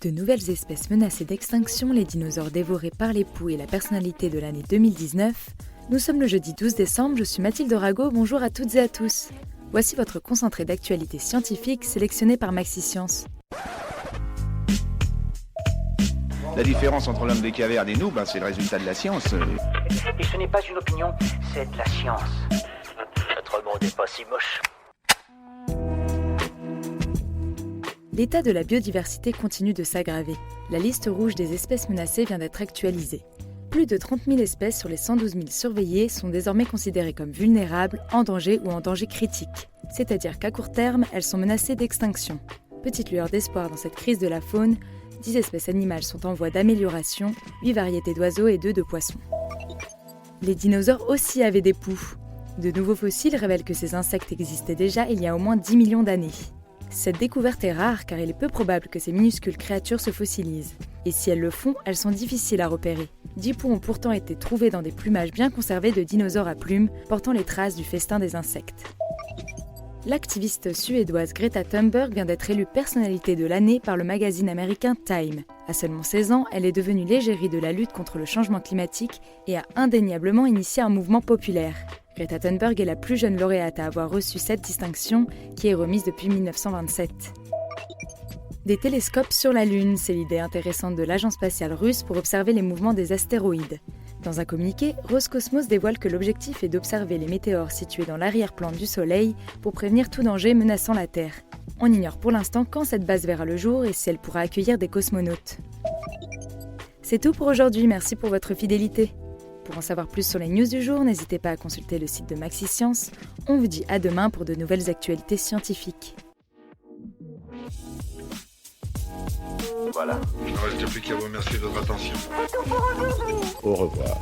De nouvelles espèces menacées d'extinction, les dinosaures dévorés par les poux et la personnalité de l'année 2019. Nous sommes le jeudi 12 décembre, je suis Mathilde Rago, bonjour à toutes et à tous. Voici votre concentré d'actualité scientifique sélectionné par MaxiScience. La différence entre l'homme des cavernes et nous, c'est le résultat de la science. Et ce n'est pas une opinion, c'est de la science. Notre monde n'est pas si moche. L'état de la biodiversité continue de s'aggraver. La liste rouge des espèces menacées vient d'être actualisée. Plus de 30 000 espèces sur les 112 000 surveillées sont désormais considérées comme vulnérables, en danger ou en danger critique. C'est-à-dire qu'à court terme, elles sont menacées d'extinction. Petite lueur d'espoir dans cette crise de la faune, 10 espèces animales sont en voie d'amélioration, 8 variétés d'oiseaux et 2 de poissons. Les dinosaures aussi avaient des poux. De nouveaux fossiles révèlent que ces insectes existaient déjà il y a au moins 10 millions d'années. Cette découverte est rare car il est peu probable que ces minuscules créatures se fossilisent. Et si elles le font, elles sont difficiles à repérer. 10 poux ont pourtant été trouvés dans des plumages bien conservés de dinosaures à plumes, portant les traces du festin des insectes. L'activiste suédoise Greta Thunberg vient d'être élue personnalité de l'année par le magazine américain Time. À seulement 16 ans, elle est devenue l'égérie de la lutte contre le changement climatique et a indéniablement initié un mouvement populaire. Greta Thunberg est la plus jeune lauréate à avoir reçu cette distinction, qui est remise depuis 1927. Des télescopes sur la Lune, c'est l'idée intéressante de l'agence spatiale russe pour observer les mouvements des astéroïdes. Dans un communiqué, Roscosmos dévoile que l'objectif est d'observer les météores situés dans l'arrière-plan du Soleil pour prévenir tout danger menaçant la Terre. On ignore pour l'instant quand cette base verra le jour et si elle pourra accueillir des cosmonautes. C'est tout pour aujourd'hui, merci pour votre fidélité. Pour en savoir plus sur les news du jour, n'hésitez pas à consulter le site de MaxiScience. On vous dit à demain pour de nouvelles actualités scientifiques. Voilà. Il ne reste plus qu'à vous remercier de votre attention. Au revoir.